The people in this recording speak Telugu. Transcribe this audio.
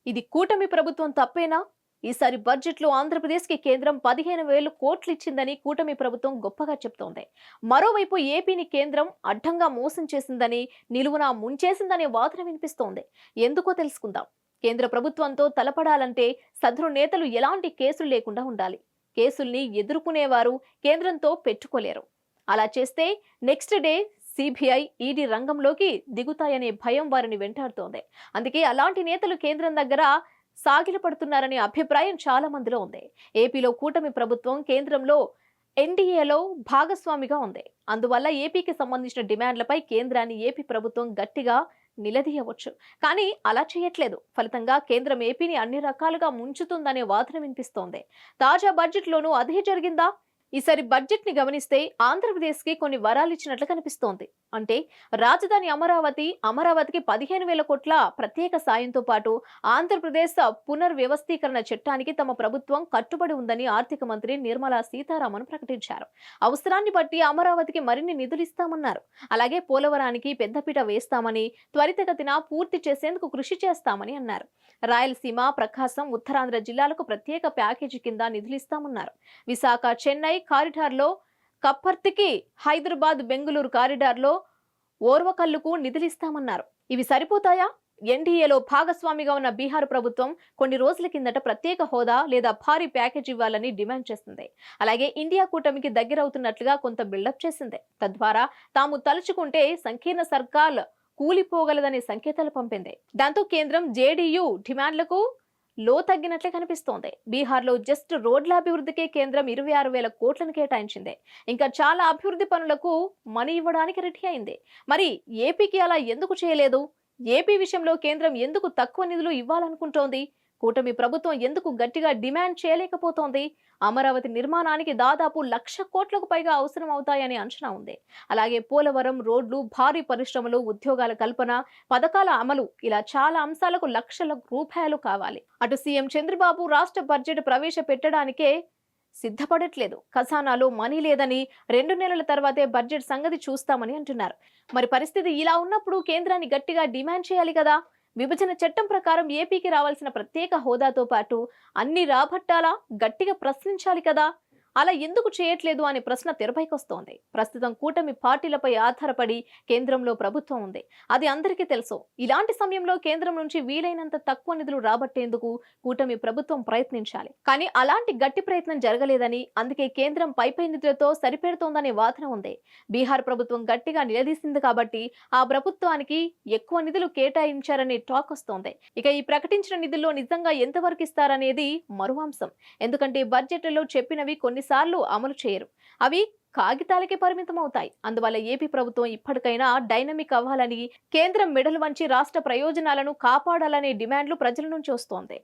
ఇది కూటమి ప్రభుత్వం తప్పేనా? ఈసారి బడ్జెట్లో ఆంధ్రప్రదేశ్కి కేంద్రం 15,000 కోట్లు ఇచ్చిందని కూటమి ప్రభుత్వం గొప్పగా చెప్తోంది. మరోవైపు ఏపీని కేంద్రం అడ్డంగా మోసం చేసిందని, నిలువునా ముంచేసిందనే వాదన వినిపిస్తోంది. ఎందుకో తెలుసుకుందాం. కేంద్ర ప్రభుత్వంతో తలపడాలంటే సదరు నేతలు ఎలాంటి కేసులు లేకుండా ఉండాలి. కేసుల్ని ఎదుర్కొనేవారు కేంద్రంతో పెట్టుకోలేరు. అలా చేస్తే నెక్స్ట్ డే సిబిఐ, ఈడీ రంగంలోకి దిగుతాయనే భయం వారిని వెంటాడుతోంది. అందుకే అలాంటి నేతలు కేంద్రం దగ్గర సాగిలపడుతున్నారనే అభిప్రాయం చాలా మందిలో ఉంది. ఏపీలో కూటమి ప్రభుత్వం కేంద్రంలో ఎన్డీఏలో భాగస్వామిగా ఉంది. అందువల్ల ఏపీకి సంబంధించిన డిమాండ్లపై కేంద్రాన్ని ఏపీ ప్రభుత్వం గట్టిగా నిలదీయవచ్చు. కానీ అలా చేయట్లేదు. ఫలితంగా కేంద్రం ఏపీని అన్ని రకాలుగా ముంచుతుందనే వాదన వినిపిస్తోంది. తాజా బడ్జెట్లోనూ అదే జరిగిందా? ఈసారి బడ్జెట్ ని గమనిస్తే ఆంధ్రప్రదేశ్ కి కొన్ని వరాలు ఇచ్చినట్లు కనిపిస్తోంది. అంటే రాజధాని అమరావతికి 15,000 కోట్ల ప్రత్యేక సాయంతో పాటు ఆంధ్రప్రదేశ్ పునర్వ్యవస్థీకరణ చట్టానికి తమ ప్రభుత్వం కట్టుబడి ఉందని ఆర్థిక మంత్రి నిర్మలా సీతారామన్ ప్రకటించారు. అవసరాన్ని బట్టి అమరావతికి మరిన్ని నిధులు ఇస్తామన్నారు. అలాగే పోలవరానికి పెద్దపీట వేస్తామని, త్వరితగతిన పూర్తి చేసేందుకు కృషి చేస్తామని అన్నారు. రాయలసీమ, ప్రకాశం, ఉత్తరాంధ్ర జిల్లాలకు ప్రత్యేక ప్యాకేజీ కింద నిధులిస్తామన్నారు. విశాఖ, చెన్నై కారిడార్లో, కప్పర్తికి హైదరాబాద్, బెంగళూరు కారిడార్లో ఓర్వకల్లుకు నిధులిస్తామన్నారు. ఇవి సరిపోతాయా? ఎన్డీఏలో భాగస్వామిగా ఉన్న బీహార్ ప్రభుత్వం కొన్ని రోజుల కిందట ప్రత్యేక హోదా లేదా భారీ ప్యాకేజ్ ఇవ్వాలని డిమాండ్ చేసింది. అలాగే ఇండియా కూటమికి దగ్గరవుతున్నట్లుగా కొంత బిల్డప్ చేసింది. తద్వారా తాము తలుచుకుంటే సంకీర్ణ సర్కార్ కూలిపోగలదనే సంకేతాలు పంపింది. దాంతో కేంద్రం జేడీయూ డిమాండ్లకు లో తగ్గినట్లే కనిపిస్తోంది. బీహార్లో జస్ట్ రోడ్ల అభివృద్ధికే కేంద్రం 26,000 కోట్లను కేటాయించింది. ఇంకా చాలా అభివృద్ధి పనులకు మనీ ఇవ్వడానికి రెడీ అయింది. మరి ఏపీకి అలా ఎందుకు చేయలేదు? ఏపీ విషయంలో కేంద్రం ఎందుకు తక్కువ నిధులు ఇవ్వాలనుకుంటోంది? కూటమి ప్రభుత్వం ఎందుకు గట్టిగా డిమాండ్ చేయలేకపోతోంది? అమరావతి నిర్మాణానికి దాదాపు 1,00,000 కోట్లకు పైగా అవసరం అవుతాయనే అంచనా ఉంది. అలాగే పోలవరం, రోడ్లు, భారీ పరిశ్రమలు, ఉద్యోగాల కల్పన, పథకాల అమలు, ఇలా చాలా అంశాలకు లక్షల రూపాయలు కావాలి. అటు సీఎం చంద్రబాబు రాష్ట్ర బడ్జెట్ ప్రవేశపెట్టడానికే సిద్ధపడట్లేదు. ఖజానాలో మనీ లేదని, 2 నెలల తర్వాతే బడ్జెట్ సంగతి చూస్తామని అంటున్నారు. మరి పరిస్థితి ఇలా ఉన్నప్పుడు కేంద్రాన్ని గట్టిగా డిమాండ్ చేయాలి కదా. విభజన చట్టం ప్రకారం ఏపీకి రావాల్సిన ప్రత్యేక హోదాతో పాటు అన్ని రాబట్టాలా? గట్టిగా ప్రశ్నించాలి కదా. అలా ఎందుకు చేయట్లేదు అనే ప్రశ్న తెరపైకొస్తోంది. ప్రస్తుతం కూటమి పార్టీలపై ఆధారపడి కేంద్రంలో ప్రభుత్వం ఉంది. అది అందరికీ తెలుసు. ఇలాంటి సమయంలో కేంద్రం నుంచి వీలైనంత తక్కువ నిధులు రాబట్టేందుకు కూటమి ప్రభుత్వం ప్రయత్నించాలి. కానీ అలాంటి గట్టి ప్రయత్నం జరగలేదని, అందుకే కేంద్రం పై నిధులతో సరిపెడుతోందనే వాదన ఉంది. బీహార్ ప్రభుత్వం గట్టిగా నిలదీసింది కాబట్టి ఆ ప్రభుత్వానికి ఎక్కువ నిధులు కేటాయించారనే టాక్ వస్తోంది. ఇక ఈ ప్రకటించిన నిధుల్లో నిజంగా ఎంతవరకు ఇస్తారనేది మరో అంశం. ఎందుకంటే బడ్జెట్లలో చెప్పినవి కొన్నిసార్లు అమలు చేయరు. అవి కాగితాలకే పరిమితం అవుతాయి. అందువల్ల ఏపీ ప్రభుత్వం ఇప్పటికైనా డైనమిక్ అవ్వాలని, కేంద్రం మెడలు వంచి రాష్ట్ర ప్రయోజనాలను కాపాడాలనే డిమాండ్లు ప్రజల నుంచి వస్తోంది.